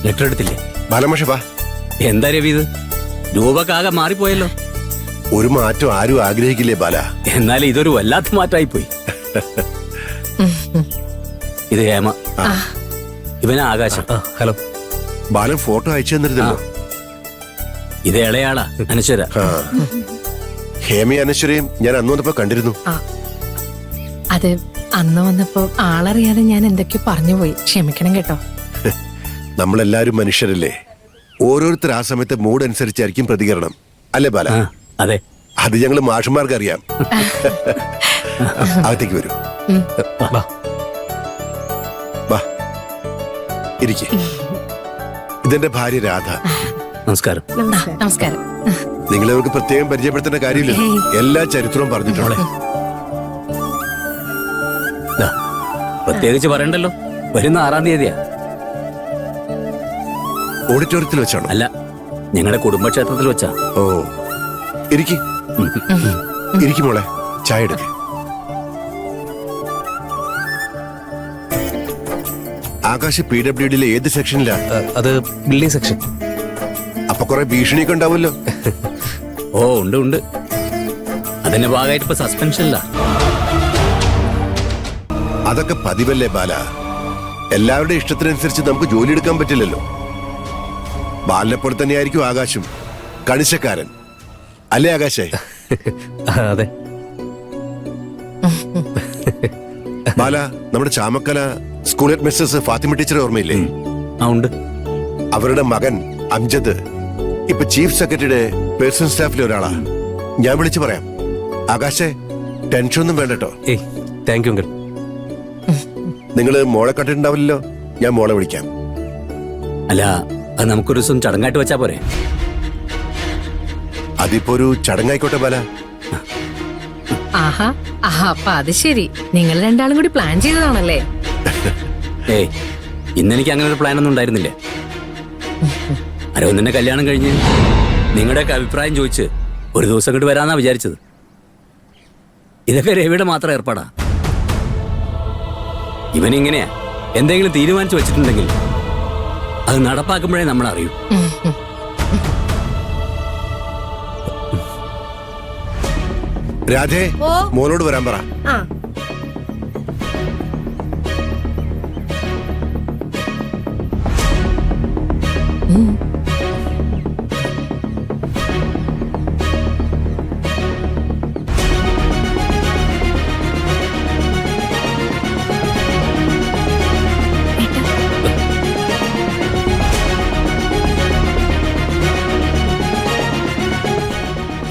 Letter എടുത്തില്ലേ? ബാലമാഷ വാ. എന്താ രവി ഇത്? രൂപക്കാകെ മാറിപ്പോയല്ലോ. ഒരു മാറ്റം ആരും ആഗ്രഹിക്കില്ലേ ബാല? എന്നാലും ഇതൊരു വല്ലാത്ത മാറ്റമായി പോയി. ഇത് ഹേമ, ഇവനാ ആകാശം. ഹലോ. ബാലൻ ഫോട്ടോ അയച്ചു തന്നിരുന്നല്ലോ. ഇത് ഇളയാളാ അനശ്വര. ഹേമയും അനശ്വരയും ഞാൻ അന്ന് വന്നപ്പോ കണ്ടിരുന്നു. അത് അന്ന് വന്നപ്പോ ആളറിയാതെ ഞാൻ എന്തൊക്കെയോ പറഞ്ഞുപോയി, ക്ഷമിക്കണം കേട്ടോ. നമ്മളെല്ലാരും മനുഷ്യരല്ലേ, ഓരോരുത്തർ ആ സമയത്ത് മൂഡ് അനുസരിച്ചായിരിക്കും പ്രതികരണം, അല്ലേ ബാല? അതെ, അത് ഞങ്ങള് മാഷന്മാർക്ക് അറിയാം. അകത്തേക്ക് വരൂ. വാ ഇരിക്കെ. ഇതെന്റെ ഭാര്യ രാധ. നമസ്കാരം. നമസ്കാരം. നിങ്ങളെ നമുക്ക് പ്രത്യേകം പരിചയപ്പെടുത്തേണ്ട കാര്യമില്ല, എല്ലാ ചരിത്രവും പറഞ്ഞിട്ടുള്ളേ. പ്രത്യേകിച്ച് പറയണ്ടല്ലോ, വരുന്ന 6-ാം തീയതിയാ. ഓഡിറ്റോറിയത്തിൽ വെച്ചാണോ? അല്ല, ഞങ്ങളുടെ കുടുംബക്ഷേത്രത്തിൽ വെച്ചാ. ഓ, ഇരിക്കി മോളെ, ചായ എടുക്ക. ആകാശ് PWDയിലെ ഏത് സെക്ഷനിലാ? അത് ബിൽഡിംഗ് സെക്ഷൻ. അപ്പൊ കുറെ ഭീഷണിയൊക്കെ ഉണ്ടാവുമല്ലോ. ഓ ഉണ്ട് ഉണ്ട്, അതിന്റെ ഭാഗമായിട്ട് ഇപ്പൊ സസ്പെൻഷനില്ല. അതൊക്കെ പതിവല്ലേ ബാല, എല്ലാവരുടെ ഇഷ്ടത്തിനനുസരിച്ച് നമുക്ക് ജോലി എടുക്കാൻ പറ്റില്ലല്ലോ. ബാലിനെ പോലെ തന്നെയായിരിക്കും ആകാശും, കണിശക്കാരൻ അല്ലേ ആകാശേ? അതെ. ബാല, നമ്മുടെ Chamakkala school head Mrs Fathima ടീച്ചറെ ഓർമ്മയില്ലേ? ഉണ്ട്. അവരുടെ മകൻ അംജദ് ഇപ്പൊ ചീഫ് സെക്രട്ടറിയുടെ പേഴ്സണൽ സ്റ്റാഫിലെ ഒരാളാ. ഞാൻ വിളിച്ചു പറയാം. ആകാശേ, ടെൻഷനൊന്നും വേണ്ടട്ടോ. ഏയ്, താങ്ക് യു അങ്കിൾ. നിങ്ങള് മോളെ കണ്ടിട്ടുണ്ടാവില്ലല്ലോ, ഞാൻ മോളെ വിളിക്കാം. അല്ല, അത് നമുക്കൊരു ദിവസം ചടങ്ങായിട്ട് വെച്ചാ പോരെ? അതിപ്പോ ഒരു ചടങ്ങായിക്കോട്ടെ ബാല. ആഹാ, അപ്പൊ അത് ശരി, നിങ്ങൾ രണ്ടാളും കൂടി പ്ലാൻ ചെയ്തതാണല്ലേ? ഏയ്, ഇന്നെനിക്ക് അങ്ങനെ ഒരു പ്ലാൻ ഒന്നും ഉണ്ടായിരുന്നില്ലേ. അരവന്നെ കല്യാണം കഴിഞ്ഞ് നിങ്ങളുടെയൊക്കെ അഭിപ്രായം ചോദിച്ച് ഒരു ദിവസം ഇങ്ങോട്ട് വരാന്നാ വിചാരിച്ചത്. ഇതൊക്കെ രവിയുടെ മാത്രം ഏർപ്പാടാ. ഇവനിങ്ങനെയാ, എന്തെങ്കിലും തീരുമാനിച്ചു വെച്ചിട്ടുണ്ടെങ്കിൽ അത് നടപ്പാക്കുമ്പോഴേ നമ്മൾ അറിയൂ. രാധേ, മോനോട് വരാൻ പറ.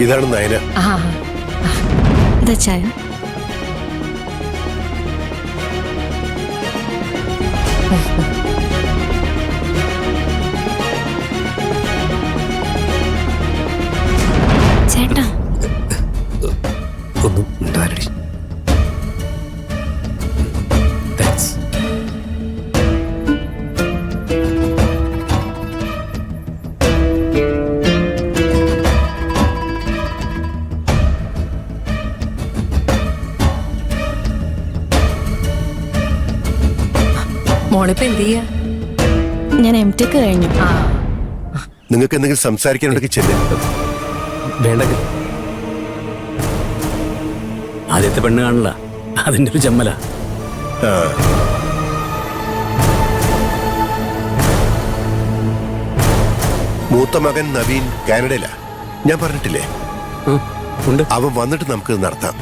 ഇതാണ് നയന. ചായ. ചേട്ടാ, ഒന്നും ഉണ്ടാരടി. താങ്ക്സ്. മോളിപ്പോ എന്ത് ചെയ്യാ? ഞാൻ M.Tech കഴിഞ്ഞു. നിങ്ങൾക്ക് എന്തെങ്കിലും സംസാരിക്കാനുണ്ടെങ്കിൽ ചെല്ലും. വേണ്ട. ആദ്യത്തെ പെണ്ണ് കാണില്ല, അതിന്റെ ഒരു ചമ്മല. മൂത്ത മകൻ നവീൻ കാനഡയിലാ, ഞാൻ പറഞ്ഞിട്ടില്ലേ? ഉണ്ട്. അവൻ വന്നിട്ട് നമുക്ക് നടത്താം.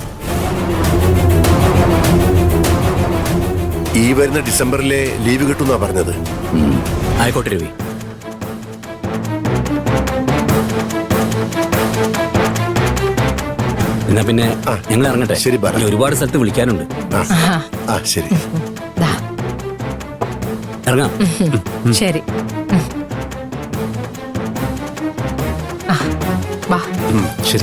ഈ വരുന്ന ഡിസംബറിലെ ലീവ് കിട്ടുന്നാ പറഞ്ഞത്. ആയിക്കോട്ടെ രവി. എന്നാ പിന്നെ ഞങ്ങൾ ഇറങ്ങട്ടെ. ശരി, ഒരുപാട് സ്ഥലത്ത് വിളിക്കാനുണ്ട്. ശരി, ഇറങ്ങാം. ശരി. ശരി.